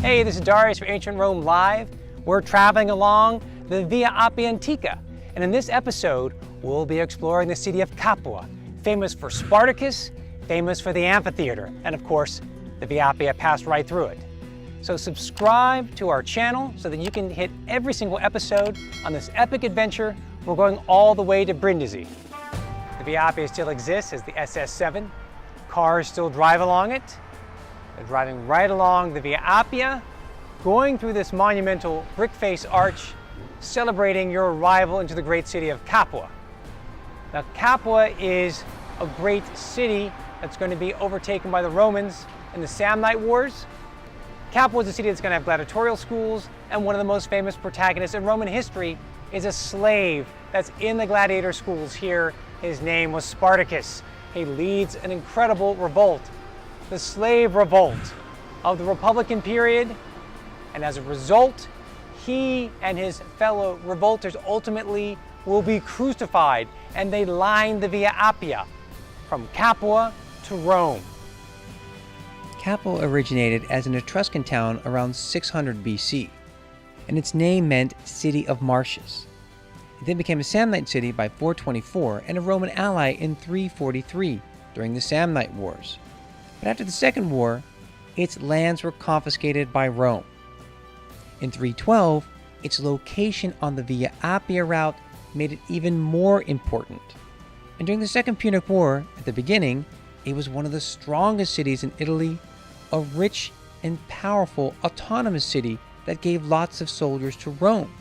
Hey, this is Darius for Ancient Rome Live. We're traveling along the Via Appia Antica, and in this episode, we'll be exploring the city of Capua, famous for Spartacus, famous for the amphitheater, and of course, the Via Appia passed right through it. So subscribe to our channel so that you can hit every single episode on this epic adventure. We're going all the way to Brindisi. The Via Appia still exists as the SS7. Cars still drive along it. They're driving right along the Via Appia, going through this monumental brick-face arch, celebrating your arrival into the great city of Capua. Now, Capua is a great city that's going to be overtaken by the Romans in the Samnite Wars. Capua is a city that's going to have gladiatorial schools, and one of the most famous protagonists in Roman history is a slave that's in the gladiator schools here. His name was Spartacus. He leads an incredible revolt, the slave revolt of the Republican period, and as a result, he and his fellow revolters ultimately will be crucified, and they line the Via Appia from Capua to Rome. Capua originated as an Etruscan town around 600 BC, and its name meant City of Marshes. It then became a Samnite city by 424 and a Roman ally in 343 during the Samnite Wars. But after the Second War, its lands were confiscated by Rome. In 312, its location on the Via Appia route made it even more important. And during the Second Punic War, at the beginning, it was one of the strongest cities in Italy, a rich and powerful autonomous city that gave lots of soldiers to Rome.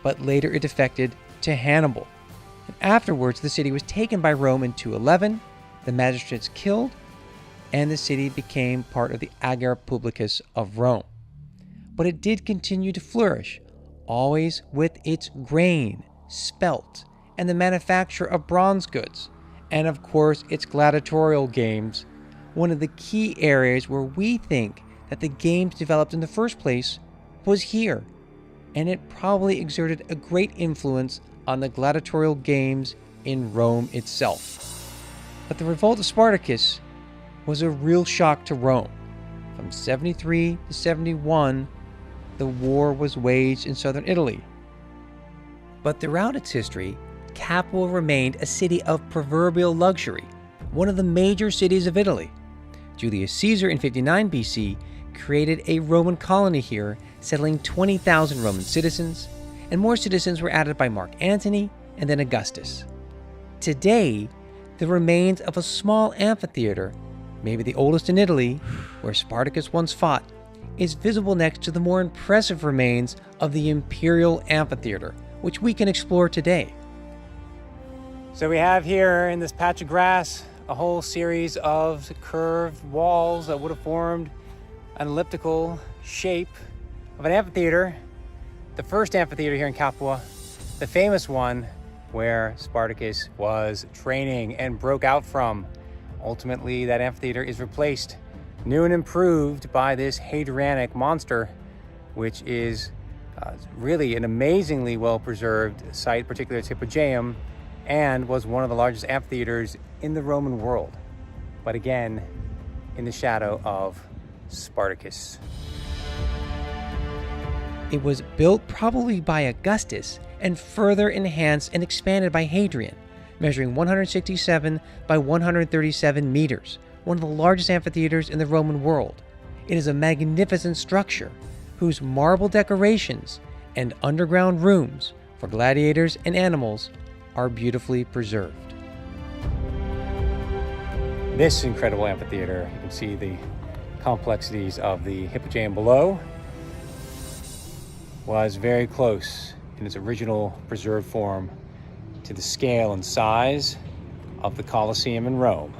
But later it defected to Hannibal. And afterwards, the city was taken by Rome in 211, the magistrates killed, and the city became part of the Ager Publicus of Rome. But it did continue to flourish, always with its grain, spelt, and the manufacture of bronze goods, and of course its gladiatorial games, one of the key areas where we think that the games developed in the first place was here, and it probably exerted a great influence on the gladiatorial games in Rome itself. But the revolt of Spartacus was a real shock to Rome. From 73 to 71, the war was waged in southern Italy. But throughout its history, Capua remained a city of proverbial luxury, one of the major cities of Italy. Julius Caesar in 59 BC created a Roman colony here, settling 20,000 Roman citizens, and more citizens were added by Mark Antony and then Augustus. Today, the remains of a small amphitheater, maybe the oldest in Italy, where Spartacus once fought, is visible next to the more impressive remains of the imperial amphitheater, which we can explore today. So we have here in this patch of grass a whole series of curved walls that would have formed an elliptical shape of an amphitheater. The first amphitheater here in Capua, the famous one where Spartacus was training and broke out from. Ultimately, that amphitheater is replaced, new and improved, by this Hadrianic monster, which is really an amazingly well-preserved site, particularly its Hippogeum, and was one of the largest amphitheaters in the Roman world. But again, in the shadow of Spartacus. It was built probably by Augustus and further enhanced and expanded by Hadrian, measuring 167 by 137 meters, one of the largest amphitheaters in the Roman world. It is a magnificent structure whose marble decorations and underground rooms for gladiators and animals are beautifully preserved. This incredible amphitheater, you can see the complexities of the Hippogeum below, was very close in its original preserved form to the scale and size of the Colosseum in Rome.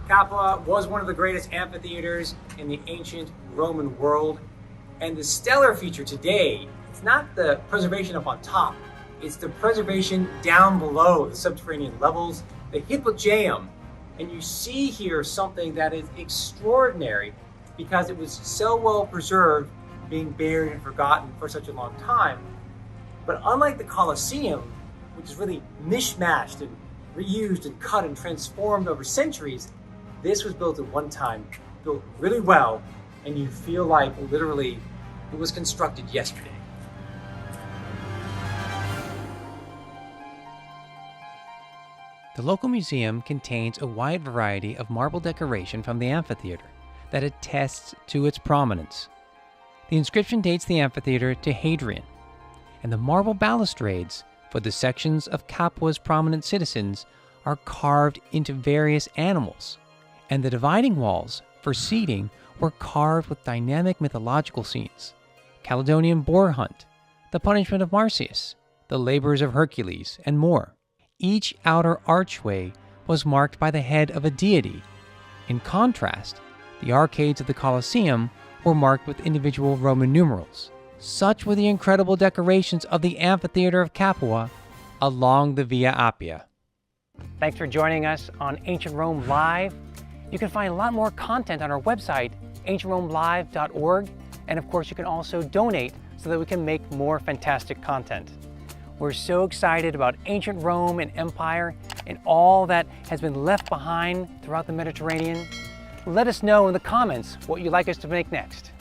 Capua was one of the greatest amphitheaters in the ancient Roman world, and the stellar feature today, it's not the preservation up on top, it's the preservation down below the subterranean levels, the Hippogeum. And you see here something that is extraordinary because it was so well preserved, being buried and forgotten for such a long time. But unlike the Colosseum, which is really mishmashed and reused and cut and transformed over centuries, This was built at one time, built really well, and you feel like literally it was constructed yesterday. The local museum contains a wide variety of marble decoration from the amphitheater that attests to its prominence. The inscription dates the amphitheater to Hadrian, and the marble balustrades for the sections of Capua's prominent citizens are carved into various animals, and the dividing walls for seating were carved with dynamic mythological scenes: Caledonian boar hunt, the punishment of Marsyas, the labors of Hercules, and more. Each outer archway was marked by the head of a deity. In contrast, the arcades of the Colosseum were marked with individual Roman numerals. Such were the incredible decorations of the amphitheater of Capua along the Via Appia. Thanks for joining us on Ancient Rome Live. You can find a lot more content on our website, ancientromelive.org, and of course you can also donate so that we can make more fantastic content. We're so excited about ancient Rome and empire and all that has been left behind throughout the Mediterranean. Let us know in the comments what you'd like us to make next.